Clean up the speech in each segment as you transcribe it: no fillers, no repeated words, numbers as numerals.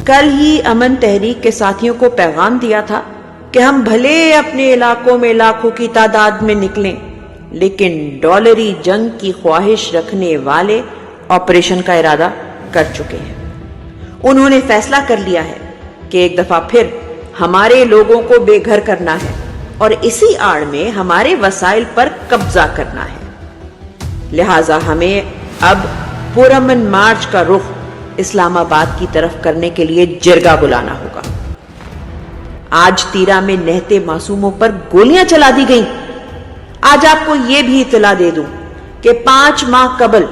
کل ہی امن تحریک کے ساتھیوں کو پیغام دیا تھا کہ ہم بھلے اپنے علاقوں میں لاکھوں کی تعداد میں نکلیں، لیکن ڈالری جنگ کی خواہش رکھنے والے آپریشن کا ارادہ کر چکے ہیں۔ انہوں نے فیصلہ کر لیا ہے کہ ایک دفعہ پھر ہمارے لوگوں کو بے گھر کرنا ہے اور اسی آڑ میں ہمارے وسائل پر قبضہ کرنا ہے۔ لہٰذا ہمیں اب پرامن مارچ کا رخ اسلام آباد کی طرف کرنے کے لیے جرگہ بلانا ہوگا۔ آج تیرا میں نہتے معصوموں پر گولیاں چلا دی گئیں۔ آج آپ کو یہ بھی اطلاع دے دوں کہ 5 ماہ قبل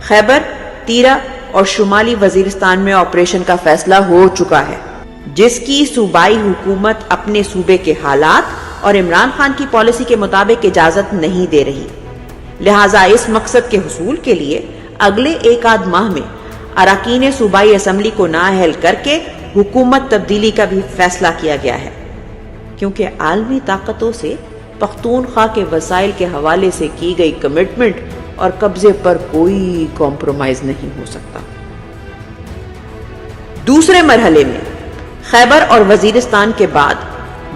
خیبر، تیرا اور شمالی وزیرستان میں آپریشن کا فیصلہ ہو چکا ہے، جس کی صوبائی حکومت اپنے صوبے کے حالات اور عمران خان کی پالیسی کے مطابق اجازت نہیں دے رہی۔ لہٰذا اس مقصد کے حصول کے لیے اگلے 1 ماہ میں اراکین صوبائی اسمبلی کو نااہل کر کے حکومت تبدیلی کا بھی فیصلہ کیا گیا ہے، کیونکہ عالمی طاقتوں سے پختونخوا کے وسائل کے حوالے سے کی گئی کمٹمنٹ اور قبضے پر کوئی کمپرومائز نہیں ہو سکتا۔ دوسرے مرحلے میں خیبر اور وزیرستان کے بعد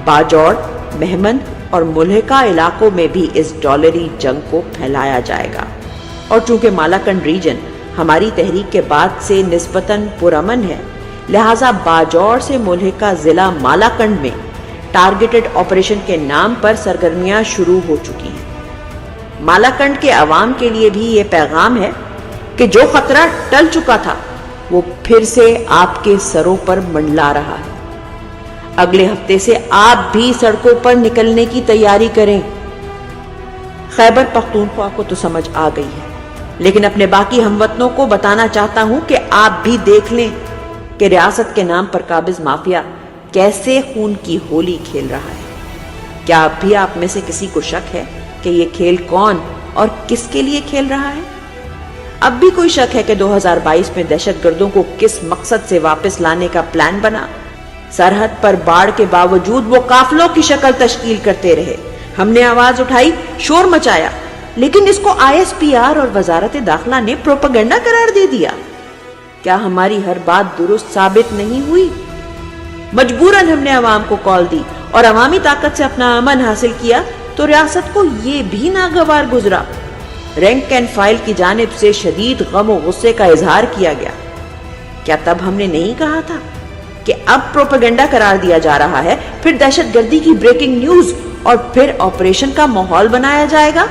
باجوڑ، مہمند اور ملحقہ علاقوں میں بھی اس ڈالری جنگ کو پھیلایا جائے گا، اور چونکہ مالاکنڈ ریجن ہماری تحریک کے بعد سے نسبتاً پرامن ہے، لہٰذا باجوڑ سے ملحقہ ضلع مالاکنڈ میں ٹارگیٹڈ آپریشن کے نام پر سرگرمیاں شروع ہو چکی ہیں۔ مالاکنڈ کے عوام کے لیے بھی یہ پیغام ہے کہ جو خطرہ ٹل چکا تھا وہ پھر سے آپ کے سروں پر منڈلا رہا ہے۔ اگلے ہفتے سے آپ بھی سڑکوں پر نکلنے کی تیاری کریں۔ خیبر پختونخوا کو تو سمجھ آ گئی ہے، لیکن اپنے باقی ہموطنوں کو بتانا چاہتا ہوں کہ آپ بھی دیکھ لیں کہ ریاست کے نام پر قابض مافیا کیسے خون کی ہولی کھیل رہا ہے۔ کیا اب بھی آپ میں سے کسی کو شک ہے کہ یہ کھیل کون اور کس کے لیے کھیل رہا ہے؟ اب بھی کوئی شک ہے کہ 2022 میں دہشت گردوں کو کس مقصد سے واپس لانے کا پلان بنا؟ سرحد پر باڑ کے باوجود وہ قافلوں کی شکل تشکیل کرتے رہے۔ ہم نے آواز اٹھائی، شور مچایا، لیکن اس کو ISPR اور وزارت داخلہ نے پروپیگنڈا قرار دے دیا۔ کیا ہماری ہر بات درست ثابت نہیں ہوئی؟ مجبوراً ہم نے عوام کو کال دی اور عوامی طاقت سے اپنا امن حاصل کیا تو ریاست کو یہ بھی ناگوار گزرا۔ رینک اینڈ فائل کی جانب سے شدید غم و غصے کا اظہار کیا گیا۔ کیا تب ہم نے نہیں کہا تھا کہ اب پروپیگنڈا قرار دیا جا رہا ہے، پھر دہشت گردی کی بریکنگ نیوز اور پھر آپریشن کا ماحول بنایا جائے گا،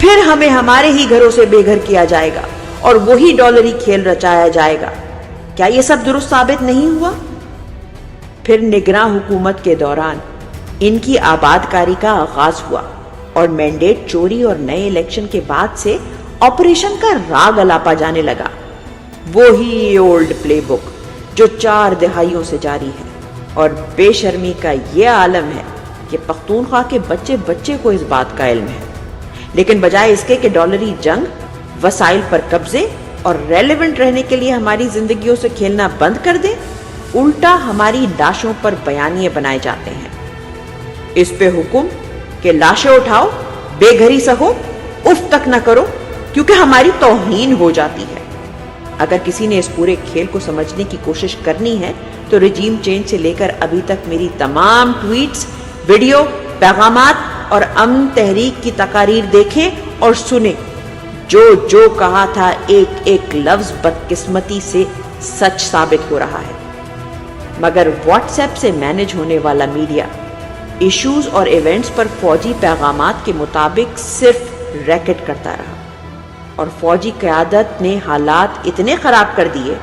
پھر ہمیں ہمارے ہی گھروں سے بے گھر کیا جائے گا اور وہی ڈالری کھیل رچایا جائے گا؟ کیا یہ سب درست ثابت نہیں ہوا؟ پھر نگراں حکومت کے دوران ان کی آباد کاری کا آغاز ہوا اور مینڈیٹ چوری اور نئے الیکشن کے بعد سے آپریشن کا راگ الاپا جانے لگا۔ وہی اولڈ پلے بک جو 4 دہائیوں سے جاری ہے، اور بے شرمی کا یہ عالم ہے کہ پختونخوا کے بچے بچے کو اس بات کا علم ہے، لیکن بجائے اس کے کہ ڈالری جنگ وسائل پر قبضے اور ریلیونٹ رہنے کے لیے ہماری زندگیوں سے کھیلنا بند کر دے، الٹا ہماری لاشوں پر بیانیے بنائے جاتے ہیں۔ اس پہ حکم کہ لاشیں اٹھاؤ، بے گھری سہو، اف تک نہ کرو، کیونکہ ہماری توہین ہو جاتی ہے۔ اگر کسی نے اس پورے کھیل کو سمجھنے کی کوشش کرنی ہے تو رجیم چینج سے لے کر ابھی تک میری تمام ٹویٹس، ویڈیو، پیغامات اور امن تحریک کی تقاریر دیکھیں اور سنیں۔ جو کہا تھا ایک ایک لفظ بدقسمتی سے سچ ثابت ہو رہا ہے، مگر واٹس ایپ سے مینج ہونے والا میڈیا ایشوز اور ایونٹس پر فوجی پیغامات کے مطابق صرف ریکٹ کرتا رہا، اور فوجی قیادت نے حالات اتنے خراب کر دیے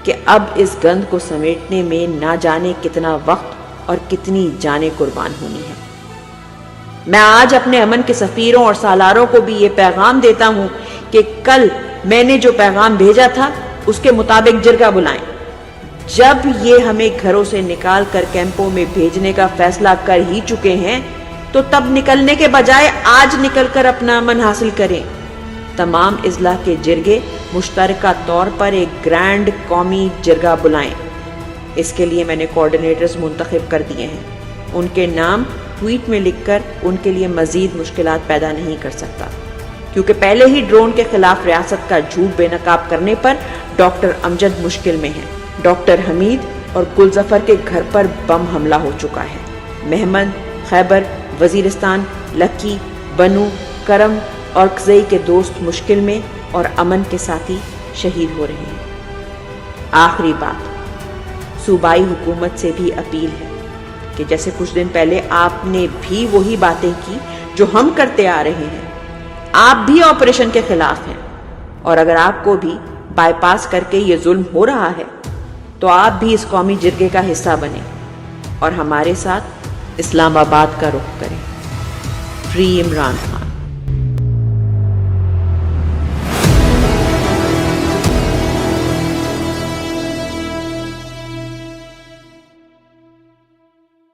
کہ اب اس گند کو سمیٹنے میں نہ جانے کتنا وقت اور کتنی جانیں قربان ہونی ہے۔ میں آج اپنے امن کے سفیروں اور سالاروں کو بھی یہ پیغام دیتا ہوں کہ کل میں نے جو پیغام بھیجا تھا اس کے مطابق جرگہ بلائیں۔ جب یہ ہمیں گھروں سے نکال کر کیمپوں میں بھیجنے کا فیصلہ کر ہی چکے ہیں تو تب نکلنے کے بجائے آج نکل کر اپنا امن حاصل کریں۔ تمام اضلاع کے جرگے مشترکہ طور پر ایک گرینڈ قومی جرگہ بلائیں۔ اس کے لیے میں نے کوارڈینیٹرز منتخب کر دیے ہیں۔ ان کے نام ٹویٹ میں لکھ کر ان کے لیے مزید مشکلات پیدا نہیں کر سکتا، کیونکہ پہلے ہی ڈرون کے خلاف ریاست کا جھوٹ بے نقاب کرنے پر ڈاکٹر امجد مشکل میں ہیں۔ ڈاکٹر حمید اور گلظفر کے گھر پر بم حملہ ہو چکا ہے۔ مہمند، خیبر، وزیرستان، لکی، بنو، کرم اور قزئی کے دوست مشکل میں اور امن کے ساتھی شہید ہو رہے ہیں۔ آخری بات، صوبائی حکومت سے بھی اپیل ہے کہ جیسے کچھ دن پہلے آپ نے بھی وہی باتیں کی جو ہم کرتے آ رہے ہیں، آپ بھی آپریشن کے خلاف ہیں، اور اگر آپ کو بھی بائی پاس کر کے یہ ظلم ہو رہا ہے تو آپ بھی اس قومی جرگے کا حصہ بنیں اور ہمارے ساتھ اسلام آباد کا رخ کریں۔ فری عمران خان۔